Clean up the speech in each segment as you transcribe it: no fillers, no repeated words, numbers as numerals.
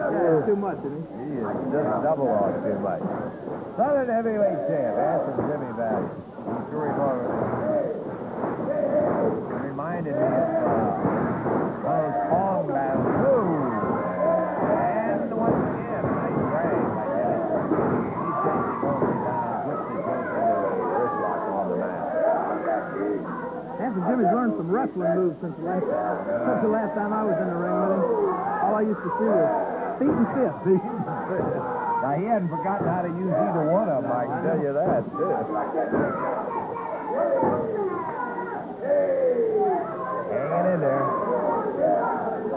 Yeah, too much, isn't he? He is just double off too much. Southern heavyweight champ, Handsome Jimmy Valiant. He's sure reminded me of one of those Kong battles. And once again, a nice drag like that. He takes him over down, puts his hook into a wrist lock on the mat. Handsome Jimmy's learned some wrestling moves since the last time I was in the ring with him. All I used to see was feet and fists. Now, he hadn't forgotten how to use either one of them, I can tell you that, too. Hanging in there.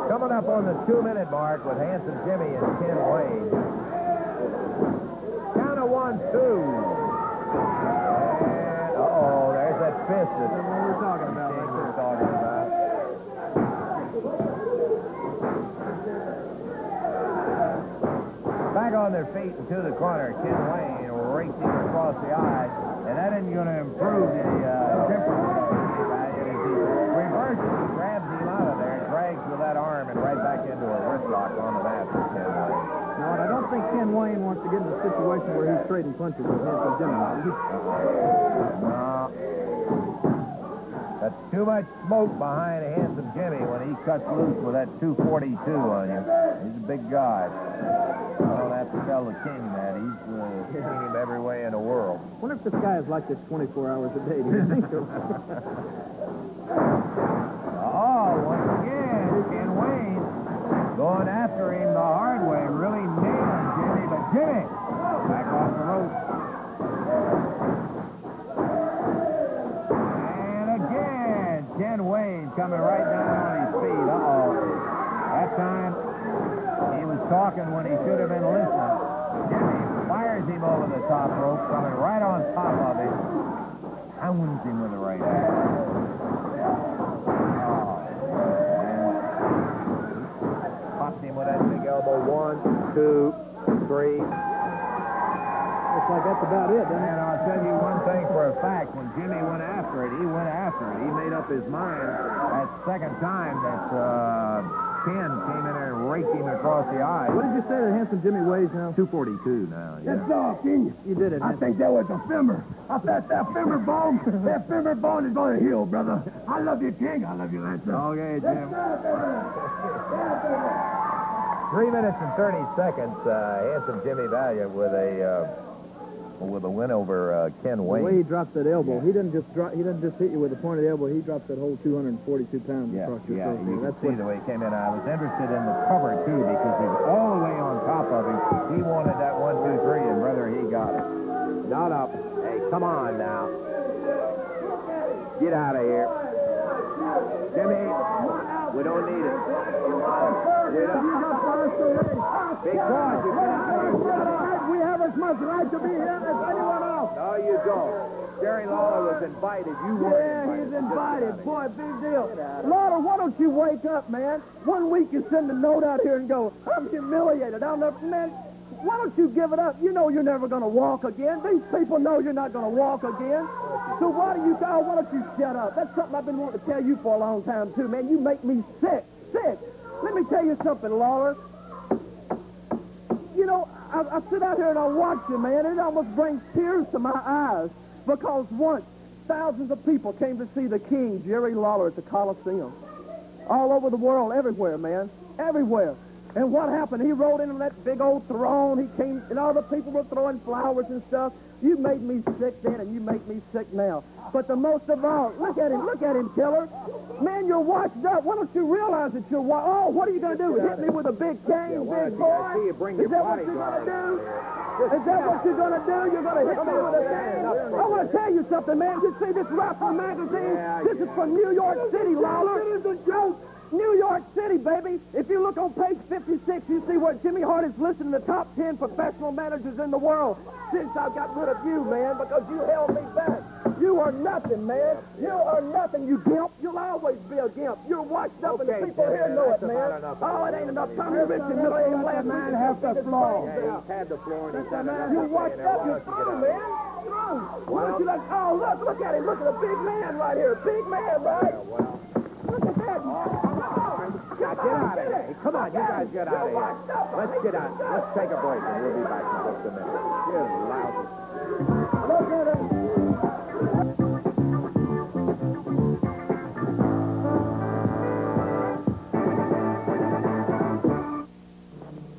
Coming up on the 2-minute mark with Handsome Jimmy and Ken Wayne. Count of 1, 2. And, uh-oh, there's that fist that we're talking about. Back on their feet and to the corner, Ken Wayne rakes him across the eyes, and that isn't going to improve the temperament of Jimmy Valiant as he reverses, grabs him out of there, and drags with that arm and right back into a wrist lock on the mat for Ken Wayne. No, and I don't think Ken Wayne wants to get in a situation where he's trading punches with Handsome Jimmy. No. That's too much smoke behind Handsome Jimmy when he cuts loose with that 242 on you. He's a big guy. I don't have to tell the king that. He's hitting him every way in the world. I wonder if this guy is like this 24 hours a day. Do you think so? Once again, Ken Wayne going after him the hard way. Really nailing Jimmy, but Jimmy back off the rope. And again, Ken Wayne coming right down on his feet. That time, he was talking when he should have been listening. Jimmy fires him over the top rope, coming right on top of him. Pounds him with the right hand. Popped him with that big elbow. 1, 2, 3. Looks like that's about it, doesn't it? And I'll tell you one thing for a fact. When Jimmy went after it, he went after it. He made up his mind that second time that Ken came in there and raked him across the eye. What did you say that Handsome Jimmy weighs now? 242 now, yeah. That's all, King. You did it, I think that was a femur. I thought that femur bone is going to heal, brother. I love you, King. I love you, Lancer. Okay, Jim. 3 minutes and 30 seconds. Handsome Jimmy Valiant with a win over Ken Wayne. The way he dropped that elbow, he didn't just hit you with the point of the elbow. He dropped that whole 242 pounds across your face. You can see the way he came in. I was interested in the cover too because he was all the way on top of him. He wanted that 1, 2, 3, and brother, he got it. Not up. Hey, come on now. Get out of here, Jimmy. We don't need it. Big boy, you we have as much right to be here as anyone else. No, you don't. Jerry Lawler was invited. You weren't invited. Yeah, he's invited. Boy, big deal. Lawler, why don't you wake up, man? 1 week you send a note out here and go, I'm humiliated. I'll never, man, why don't you give it up? You know you're never going to walk again. These people know you're not going to walk again. So why don't you shut up? That's something I've been wanting to tell you for a long time, too, man. You make me sick. Let me tell you something, Lawler. You know, I sit out here and I watch you, man, and it almost brings tears to my eyes because once thousands of people came to see the King, Jerry Lawler, at the Coliseum. All over the world, everywhere, man, everywhere. And what happened? He rode into that big old throne. He came, and all the people were throwing flowers and stuff. You made me sick then, and you make me sick now. But the most of all, look at him, killer. Man, you're washed up. Why don't you realize that you're washed? Oh, what are you going to do? Hit me with a big cane, big boy? Is that what you're going to do? Is that what you're going to do? You're going to hit me with a cane? I want to tell you something, man. You see this Wrestling magazine? This is from New York City, Lawler. It is a joke. New York City, baby. If you look on page 56, you see where Jimmy Hart is listed in the top 10 professional managers in the world since I got rid of you, man, because you held me back. You are nothing, man. You are nothing, you gimp. You'll always be a gimp. You're washed up, and the people here know it, man. Oh, it ain't enough. Tommy Rich and Miller ain't last man have the floor. Yeah, he's had the floor, and he's had enough. You're washed up. You're through, man. Through. Oh, look at him. Look at a big man right here. Big man, right? Look at that. Get out of here. on, you guys get out of here. Let's get out. Let's take a break, and we'll be back in just a minute. You're lousy.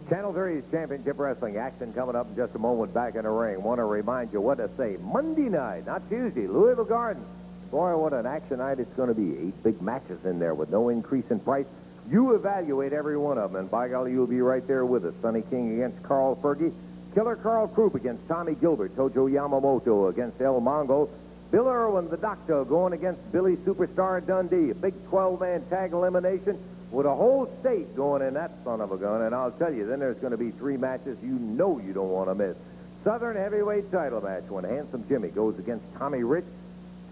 Channel 3's Championship Wrestling action coming up in just a moment back in the ring. Want to remind you what to say. Monday night, not Tuesday, Louisville Gardens. Boy, what an action night it's going to be. 8 big matches in there with no increase in price. You evaluate every one of them, and by golly, you'll be right there with us. Sonny King against Carl Fergie. Killer Carl Krupp against Tommy Gilbert. Tojo Yamamoto against El Mongo. Bill Irwin, the Doctor, going against Billy Superstar Dundee. A big 12-man tag elimination with a whole state going in that son of a gun. And I'll tell you, then there's going to be 3 matches you know you don't want to miss. Southern Heavyweight title match when Handsome Jimmy goes against Tommy Rich.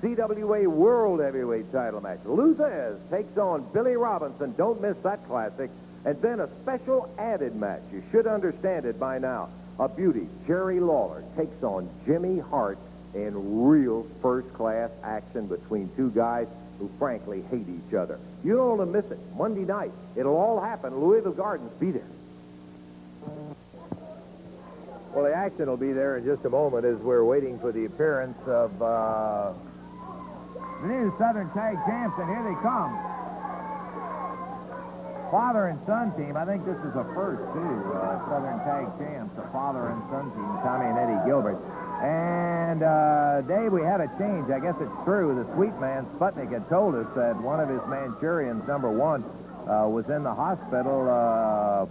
CWA World Heavyweight title match. Luthez takes on Billy Robinson. Don't miss that classic. And then a special added match. You should understand it by now. A beauty. Jerry Lawler takes on Jimmy Hart in real first-class action between 2 guys who frankly hate each other. You don't want to miss it. Monday night. It'll all happen. Louisville Gardens. Be there. Well, the action will be there in just a moment as we're waiting for the appearance of the new Southern Tag Champs, and here they come. Father and son team. I think this is a first, too. Southern Tag Champs, a father and son team, Tommy and Eddie Gilbert. And, Dave, we had a change. I guess it's true. The sweet man, Sputnik, had told us that one of his Manchurians, number 1, was in the hospital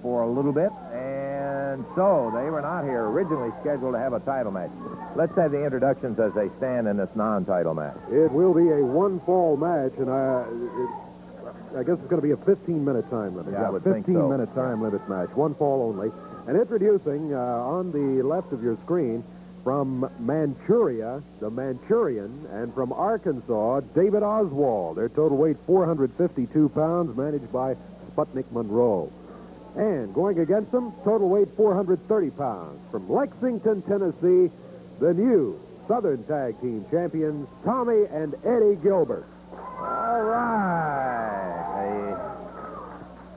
for a little bit. And so they were not here, originally scheduled to have a title match. Let's have the introductions as they stand in this non-title match. It will be a one-fall match, and I guess it's going to be a 15-minute time limit. Yeah, I would think so. 15-minute time limit match, one fall only. And introducing on the left of your screen, from Manchuria, the Manchurian, and from Arkansas, David Oswald. Their total weight, 452 pounds, managed by Sputnik Monroe. And going against them, total weight, 430 pounds. From Lexington, Tennessee, the new Southern Tag Team Champions, Tommy and Eddie Gilbert. All right.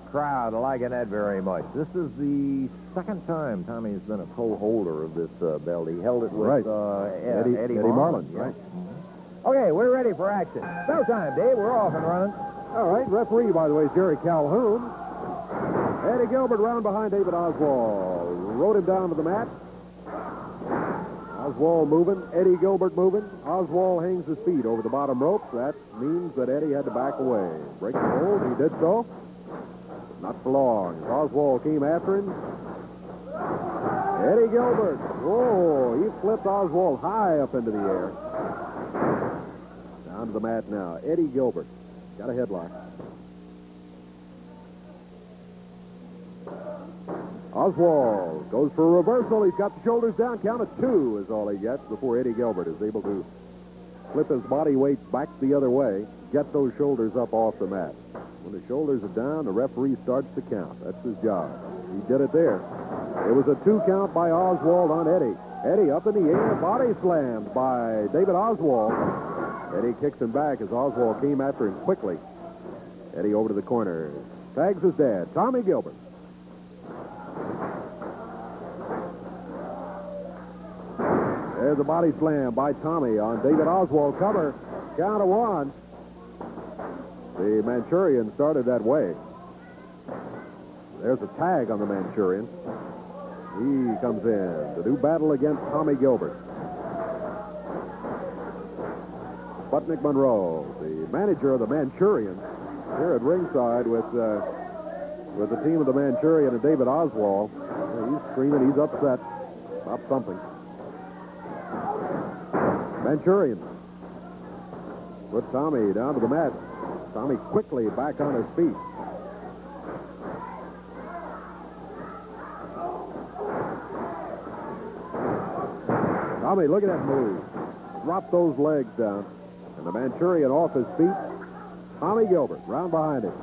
A crowd liking that very much. This is the second time Tommy's been a co-holder of this belt. He held it with Eddie Marlin. Right. Mm-hmm. Okay, we're ready for action. Showtime, Dave. We're off and running. All right, referee, by the way, is Jerry Calhoun. Eddie Gilbert round behind David Oswald. Rode him down to the mat. Oswald moving, Eddie Gilbert moving. Oswald hangs his feet over the bottom rope. That means that Eddie had to back away. Break the hold, he did so. Not for long. As Oswald came after him. Eddie Gilbert. Whoa, he flipped Oswald high up into the air. Down to the mat now. Eddie Gilbert. Got a headlock. Oswald goes for a reversal. He's got the shoulders down. Count of 2 is all he gets before Eddie Gilbert is able to flip his body weight back the other way, get those shoulders up off the mat. When the shoulders are down, the referee starts to count. That's his job. He did it there. It was a 2 count by Oswald on Eddie. Eddie up in the air, body slammed by David Oswald. Eddie kicks him back as Oswald came after him quickly. Eddie over to the corner. Tags his dad, Tommy Gilbert. There's a body slam by Tommy on David Oswald. Cover. Count of 1. The Manchurian started that way. There's a tag on the Manchurian. He comes in to do battle against Tommy Gilbert. Sputnik Monroe, the manager of the Manchurian, here at ringside with the team of the Manchurian and David Oswald. He's screaming. He's upset about something. Manchurian put Tommy down to the mat. Tommy quickly back on his feet. Tommy, look at that move. Drop those legs down. And the Manchurian off his feet. Tommy Gilbert, round behind him.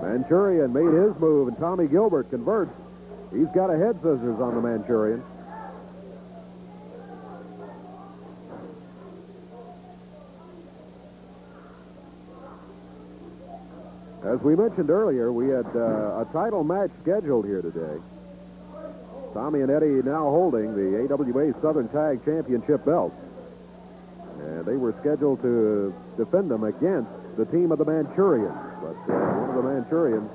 Manchurian made his move, and Tommy Gilbert converts. He's got a head scissors on the Manchurian. As we mentioned earlier, we had a title match scheduled here today. Tommy and Eddie now holding the AWA Southern Tag Championship belt. And they were scheduled to defend them against the team of the Manchurians. But one of the Manchurians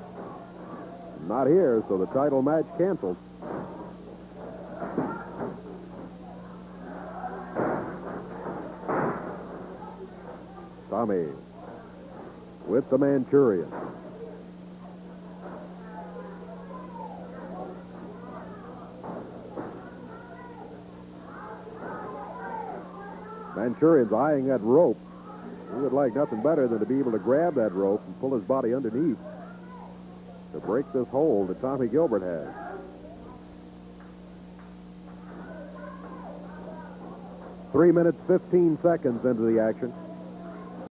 not here, so the title match canceled. Tommy with the Manchurian. Manchurian's eyeing that rope. He would like nothing better than to be able to grab that rope and pull his body underneath to break this hold that Tommy Gilbert has. Three minutes, 15 seconds into the action.